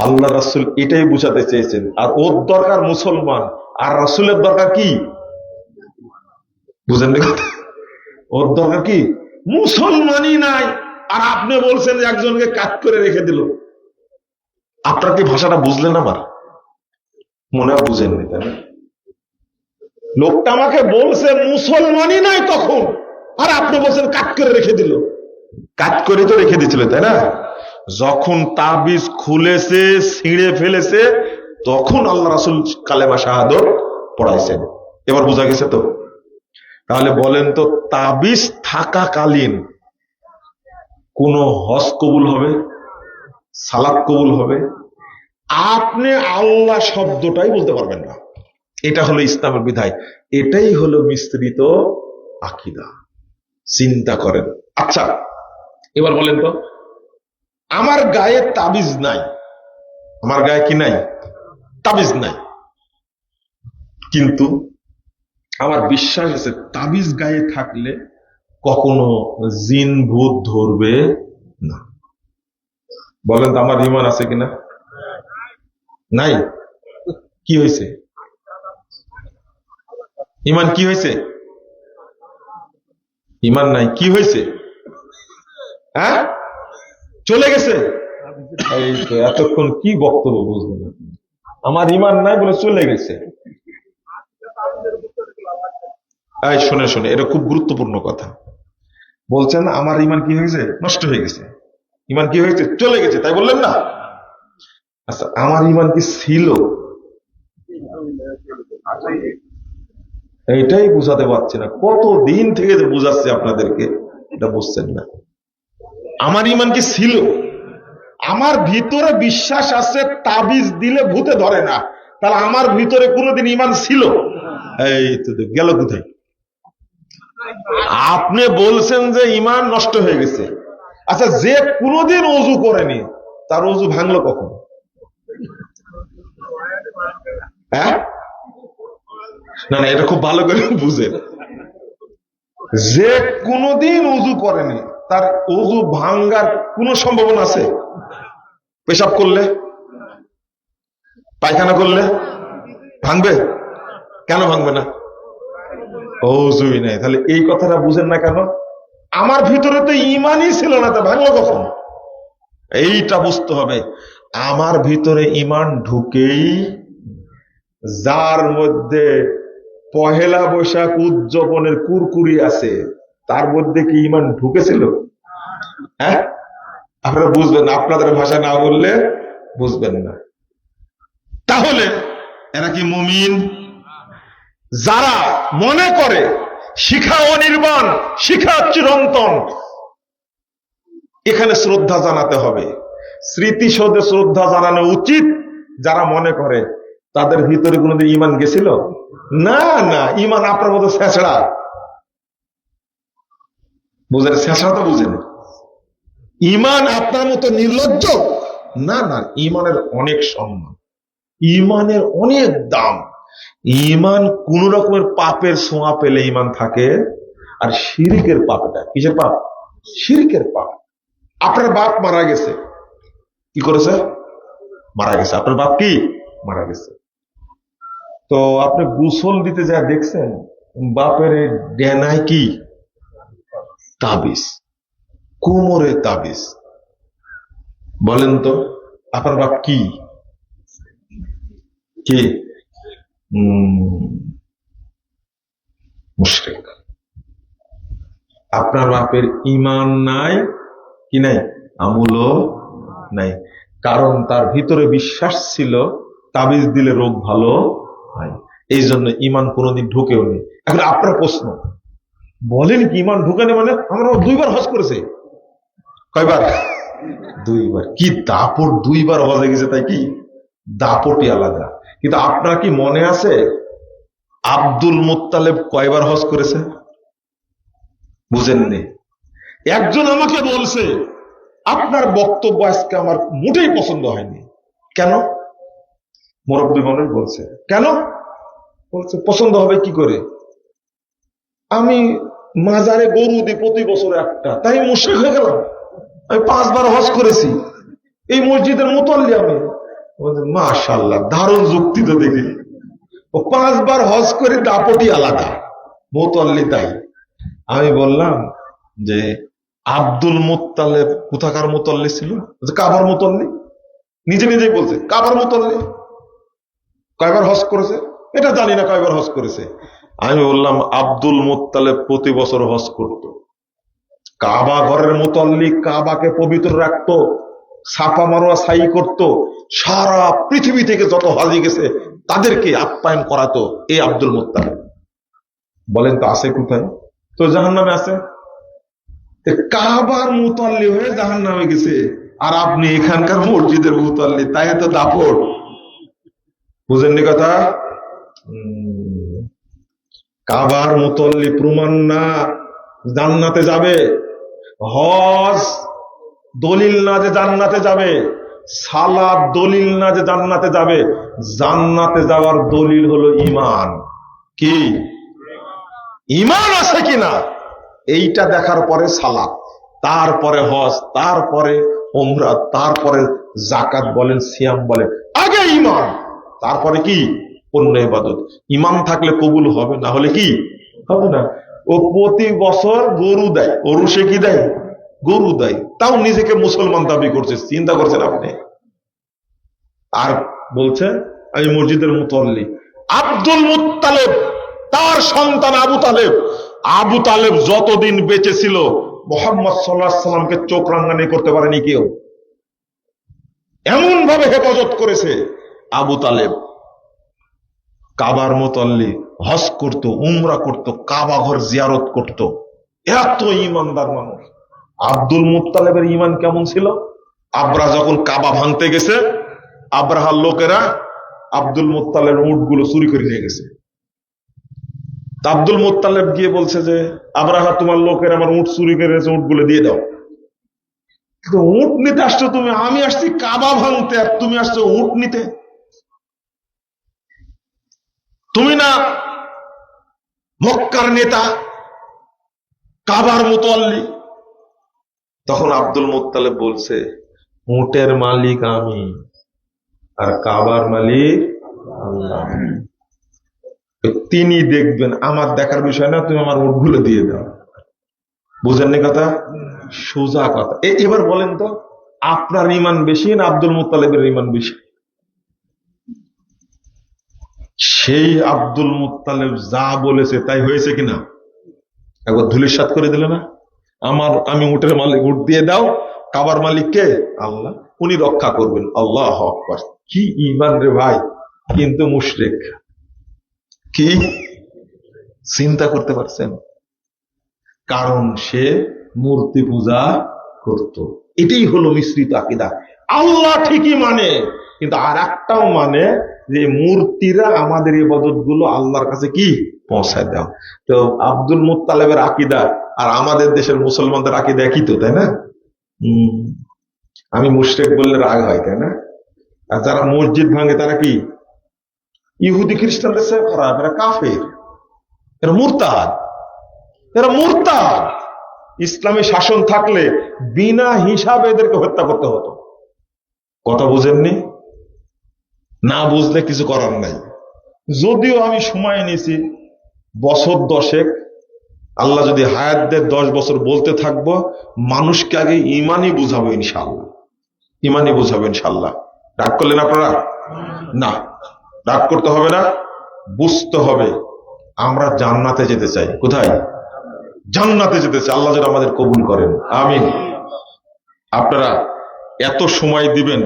Speaker 1: আল্লাহ রাসূল এটাই বুঝাতে চেয়েছেন। আর ওর দরকার মুসলমান, আর রাসূলের দরকার কি? বুঝেন কথা? ওর দরকার কি? মুসলমানই নাই, আর আপনি বলছেন যে একজনকে কাট করে রেখে দিল। আপনার কি ভাষাটা বুঝলেন? আমার মনে হয় বুঝেননি, তাই না? লোকটা আমাকে বলছে মুসলমানই নাই তখন, আর আপনি বলছেন কাট করে রেখে দিল। কাট করে তো রেখে দিয়েছিল, তাই না? যখন তাবিজ খুলেছে, ছিঁড়ে ফেলেছে, তখন আল্লাহ রাসূল কালেমা শাহাদত পড়াইছেন। এবার বোঝা গেছে তো? তাহলে বলেন তো, তাবিজ থাকাকালীন কোন হজ কবুল হবে, সালাত কবুল হবে? আপনি আল্লাহ শব্দটাই বলতে পারবেন না। এটা হলো ইসলামের বিধায়, এটাই হলো মিশ্রিত আকীদা। চিন্তা করেন। আচ্ছা, এবার বলেন তো, আমার গায়ে তাবিজ নাই, আমার গায়ে কি নাই? তাবিজ নাই, কিন্তু আমার বিশ্বাস আছে তাবিজ গায়ে থাকলে কখনো জিন ভূত ধরবে না। বলেন তো, আমার ঈমান আছে কিনা? নাই। কি হয়েছে? ঈমান কি হয়েছে? ঈমান নাই, কি হয়েছে? হ্যাঁ, চলে গেছে। এই তো এতক্ষণ কি বক্তব্য বুঝলেন আপনি? আমার ঈমান নাই বলে চলে গেছে। এই শুনে শুনে, এটা খুব গুরুত্বপূর্ণ কথা বলছেন। আমার ঈমান কি হয়েছে? নষ্ট হয়ে গেছে। ঈমান কি হয়েছে? চলে গেছে, তাই বললেন না? আচ্ছা, আমার ঈমান কি ছিল? এইটাই বুঝাতে পারছি না, কত দিন থেকে যে বুঝাচ্ছি আপনাদেরকে, এটা বুঝছেন না। আমার ঈমান কি ছিল? আমার ভিতরে বিশ্বাস আছে তাবিজ দিলে ভূতে ধরে না, তাহলে আমার ভিতরে কোনোদিন ঈমান ছিল? এই তো গেল কোথায়? আপনি বলছেন যে ঈমান নষ্ট হয়ে গেছে। আচ্ছা, যে কোনোদিন ওযু করেনি, তার ওযু ভাঙলো কখন? হ্যাঁ, না না, এটা খুব ভালো করে বুঝেন। যে কোনোদিন ওযু করেনি, তার ওযু ভাঙ্গার কোন সম্ভাবনা আছে? পেশাব করলে, পায়খানা করলে ভাঙবে? কেন ভাঙবে না? ওযুই নাই। তাহলে এই কথাটা বুঝেন না কেন? আমার ভিতরে তো ঈমানই ছিল না, তা ভাঙলো কখন? এইটা বুঝতে হবে। আমার ভিতরে ঈমান ঢুকেই, যার মধ্যে পহেলা বৈশাখ উদযাপনের কুরকুরি আছে, তার মধ্যে কি ঈমান ঢুকেছিল? হ্যাঁ, আপনারা বুঝবেন না, আপনাদের ভাষা না বললে বুঝবেন না। তাহলে এরা কি মুমিন? যারা মনে করে শিখা অনির্বাণ, শিখা চিরন্তন, এখানে শ্রদ্ধা জানাতে হবে, স্মৃতিসৌধে শ্রদ্ধা জানানো উচিত। যারা মনে করে, তাদের ভিতরে কোনোদিন ঈমান গেছিল? না না, ঈমান আপনার মতো ছেঁচড়া, বুঝেন? ছেঁচড়া তো বুঝেন। ঈমান আপনার মতো নির্লজ্জ না, না। ঈমানের অনেক সম্মান, ঈমানের অনেক দাম। ঈমান কোন রকমের পাপের ছোঁয়া পেলে ঈমান থাকে, আর শিরকের পাপটা, কিসের পাপ? শিরকের পাপ। আপনার বাপ মারা গেছে, কি করেছে? মারা গেছে। আপনার বাপ কি? মারা গেছে। তো আপনি গোসল দিতে যা দেখছেন, বাপের ডেনায় কি? তাবিজ, কোমরে তাবিজ। বলেন তো, আপনার বাপ কি? কি? মুশরিক। আপনার বাপের ঈমান নাই, কি নাই? আমলও নাই। কারণ তার ভিতরে বিশ্বাস ছিল তাবিজ দিলে রোগ ভালো হয়, এই জন্য ঈমান কোনোদিন ঢুকেও নেই। এখন আপনার প্রশ্ন, বলেন কি ইমান ঢুকানি মানে? আমরা 2বার হজ করেছে। কয়বার? 2বার। কি দাপট, 2বার হজে গেছে, তাই কি দাপটই আলাদা। কিন্তু আপনার কি মনে আছে আব্দুল মুত্তালেব কয়বার হজ করেছে? বুঝেননি? একজন আমাকে বলছে আপনার বক্তব্য আজকে আমার মোটেই পছন্দ হয়নি। কেন? মুরব্বী মানুষ বলছে। কেন? বলছে পছন্দ হবে কি করে? আমি মাজারে গরু দিই প্রতি বছর একটা, তাই মুশরিক হয়ে গেলাম? আমি 5বার হজ করেছি, এই মসজিদের মুতল্লি আমি। মাশাআল্লাহ, দারুণ যুক্তি তো দেখি। ও 5বার হজ করে দাপটি আলাদা, মুতল্লি তাই। আমি বললাম যে আব্দুল মুত্তালেব কোথাকার মুতল্লি ছিল? কাবার মুতল্লি। নিজে নিজেই বলছে কাবার মুতল্লি। কয়বার হজ করেছে এটা জানি না, কয়বার হজ করেছে। আমি বললাম আব্দুল মুত্তালেব প্রতি বছর হজ করত। কাবা ঘরের মুতল্লি, কাবাকে পবিত্র রাখতো, সাফা মারোয়া সাই করত, সারা পৃথিবী থেকে যত হাজি গেছে তাদেরকে আপ্যায়ন করাতো এই আব্দুল মুত্তালেব। বলেন তো আছে কোথায়? তো জাহান্নামে আছে। কাবার মুতল্লি হয়ে জাহান্নামে গেছে, আর আপনি এখানকার মসজিদের মুতল্লি, তাই তো দাপট। বুঝেননি কথা? কাবার মুতল্লি প্রমাণ না জান্নাতে যাবে। হজ দলিল না যে জান্নাতে যাবে, সালাত দলিল না যে জান্নাতে যাবে। জান্নাতে যাওয়ার দলিল হলো ঈমান। কি? ঈমান আছে কিনা এইটা দেখার পরে সালাত, তারপরে হজ, তারপরে উমরা, তারপরে যাকাত বলেন, সিয়াম বলেন, আগে ঈমান, তারপরে কি অন্য ইবাদত। ঈমান থাকলে কবুল হবে, না হলে কি হবে না। ও প্রতি বছর গরু দেয়, ওরুসে কি দেয়? গরু দেয়, তাও নিজেকে মুসলমান দাবি করছে। চিন্তা করছেন আপনি? আর বলছে আমি মসজিদের মুতল্লি। আব্দুল মুত্তালেব, তার সন্তান আবু তালেব, আবু তালেব যতদিন বেঁচে ছিল মুহাম্মদ সাল্লাল্লাহু আলাইহি সাল্লামকে চোখ রাঙানি করতে পারেনি কেউ। এমন ভাবে হেফাজত করেছে আবু তালেব। কাবার মুতল্লি, হজ করত, উমরা করত, কাবা ঘর জিয়ারত করত, এত ঈমানদার মানুষ। আব্দুল মুত্তালেবের ঈমান কেমন ছিল? আব্রাহা যখন কাবা ভাঙতে গেছে, আব্রাহার লোকেরা আব্দুল মুত্তালেবের উটগুলো চুরি করে নিয়ে গেছে। আব্দুল মুত্তালেব গিয়ে বলছে যে আব্রাহা, তোমার লোকের আমার উট চুরি করে গেছে, উটগুলো দিয়ে দাও। কিন্তু উট নিতে আসছো তুমি, আমি আসছি কাবা ভাঙতে, আর তুমি আসছো উট নিতে। তুমি না মক্কার নেতা, কাবার মুতল্লি? তখন আব্দুল মুত্তালেব বলছে উটের মালিক আমি, আর কাবার মালিক আল্লাহ। তিনি দেখবেন, আমার দেখার বিষয় না, তুমি আমার উটগুলো দিয়ে দাও। বুঝেননি কথা? সোজা কথা। এবার বলেন তো, আপনার ঈমান বেশি না আব্দুল মুত্তালেবের ঈমান বেশি? সেই আব্দুল মুত্তালেব যা বলেছে তাই হয়েছে কিনা? একবার ধুলিস্যাৎ করে দিলে না? আমি উটের মালিক, উট দিয়ে দাও। কাবার মালিক কে? আল্লাহ, উনি রক্ষা করবেন। আল্লাহু আকবার। কি ঈমান রে ভাই! কিন্তু মুশরিক। কি চিন্তা করতে পারছেন? কারণ সে মূর্তি পূজা করত। এটাই হলো মিশ্রিত আকীদা। আল্লাহ ঠিকই মানে, কিন্তু আর একটাও মানে যে মূর্তিরা আমাদের ইবাদত গুলো আল্লাহর কাছে কি পৌঁছায় দাও। তো আব্দুল মুত্তালেবের আকীদা আর আমাদের দেশের মুসলমানদের আকীদা একই তো, তাই না? আমি মুশরিক বললে রাগ হয়, তাই না? আর যারা মসজিদ ভাঙে তারা কি? ইহুদি খ্রিস্টানদের চেয়ে খারাপ, এরা কাফের, এরা মুরতাদ, এরা মুরতাদ। ইসলামী শাসন থাকলে বিনা হিসাবে এদেরকে হত্যা করতে হতো। কথা বুঝেননি? না বুঝলে কিছু করার নাই। যদিও আমি সময় নিয়েছি বছর 10, আল্লাহ যদি হায়াত দেয় 10 বছর বলতে থাকবো। মানুষকে আগে ইমানই বুঝাবো ইনশাআল্লাহ, ইমানই বুঝাবো ইনশাআল্লাহ। রাগ করলেন আপনারা? না, রাগ করতে হবে না, বুঝতে হবে। আমরা জান্নাতে যেতে চাই। কোথায়? জান্নাতে যেতে চাই। আল্লাহ যেন আমাদের কবুল করেন, আমিন। আপনারা এত সময় দিবেন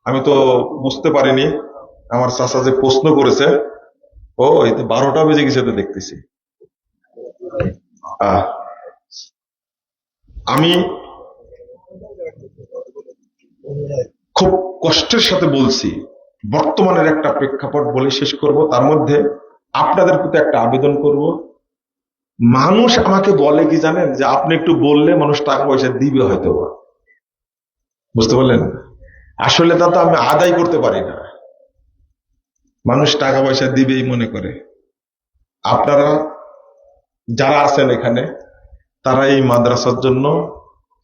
Speaker 1: আমি তো বুঝতে পারিনি। আমার চাচা যে প্রশ্ন করেছে, ও এই তো 12টা বেজে গেছে তো দেখতেছি। আহ, আমি খুব কষ্টের সাথে বলছি, বর্তমানের একটা প্রেক্ষাপট বলে শেষ করব। তার মধ্যে আপনাদের প্রতি একটা আবেদন করব। মানুষ আমাকে বলে কি জানেন, যে আপনি একটু বললে মানুষ টাকা পয়সা দিবে হয়তো বা। বুঝতে পারলেন? আসলে তা তো আমি আদায় করতে পারি না, মানুষ টাকা পয়সা দিবেই মনে করে। আপনারা যারা আছেন এখানে, তারা এই মাদ্রাসার জন্য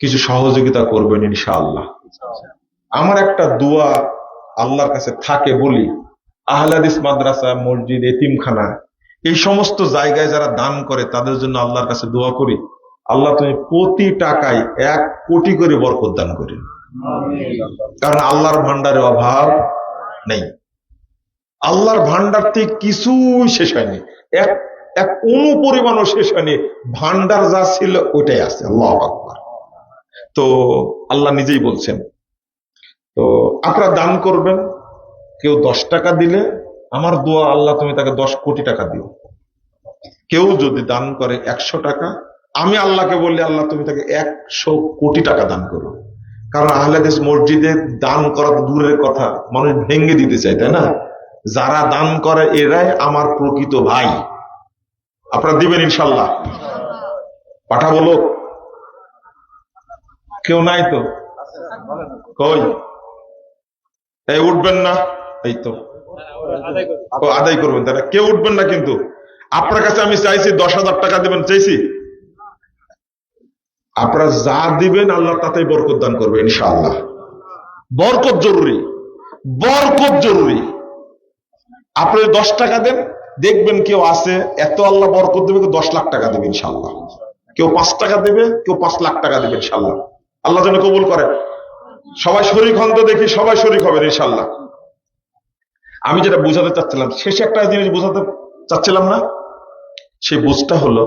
Speaker 1: কিছু সহযোগিতা করবেন ইনশাআল্লাহ। আমার একটা দোয়া আল্লাহর কাছে থাকে, বলি আহলে হাদিস মাদ্রাসা, মসজিদ, এতিমখানা, এই সমস্ত জায়গায় যারা দান করে তাদের জন্য আল্লাহর কাছে দোয়া করি, আল্লাহ তুমি প্রতি টাকায় 1 কোটি করে বরকত দান করি। কারণ আল্লাহর ভান্ডারে অভাব নেই, আল্লাহর ভান্ডার থেকে কিছুই শেষ হয়নি, এক এক অনুপরিমাণও শেষ হয়নি। ভান্ডার যা ছিল ওইটাই আছে। আল্লাহু আকবার। তো আল্লাহ নিজেই বলছেন, তো আপনারা দান করবেন। কেউ 10 টাকা দিলে আমার দোয়া, আল্লাহ তুমি তাকে 10 কোটি টাকা দিও। কেউ যদি দান করে 100 টাকা, আমি আল্লাহকে বললি আল্লাহ তুমি তাকে 100 কোটি টাকা দান করো। কারণ আহলে হাদিস মসজিদে দান করা তো দূরের কথা, মানুষ ভেঙে দিতে চায়, তাই না? যারা দান করে এরাই আমার প্রকৃত ভাই। আপনারা দিবেন ইনশাল্লাহ? পাঠাবো লোক? কেউ নাই তো? কই? এই উঠবেন না? এই তো আদায় করবেন, তারা কেউ উঠবেন না। কিন্তু আপনার কাছে আমি চাইছি 10,000 টাকা দিবেন, চাইছি। আপনারা যা দিবেন আল্লাহ তাতেই বরকত দান করবে ইনশাআল্লাহ। বরকত জরুরি, বরকত জরুরি। আপনি 10 টাকা দেন, দেখবেন কেউ আছে এত আল্লাহ বরকত দেবে, 10 লাখ টাকা দেবে ইনশাআল্লাহ। কেউ 5 টাকা দেবে, কেউ 5 লাখ টাকা দেবে ইনশাআল্লাহ। আল্লাহ যেন কবুল করে। সবাই শরীক হন তো দেখি, সবাই শরীক হবেন ইনশাআল্লাহ। আমি যেটা বোঝাতে চাচ্ছিলাম, শেষে একটা জিনিস বোঝাতে চাচ্ছিলাম না, সেই বুঝটা হলো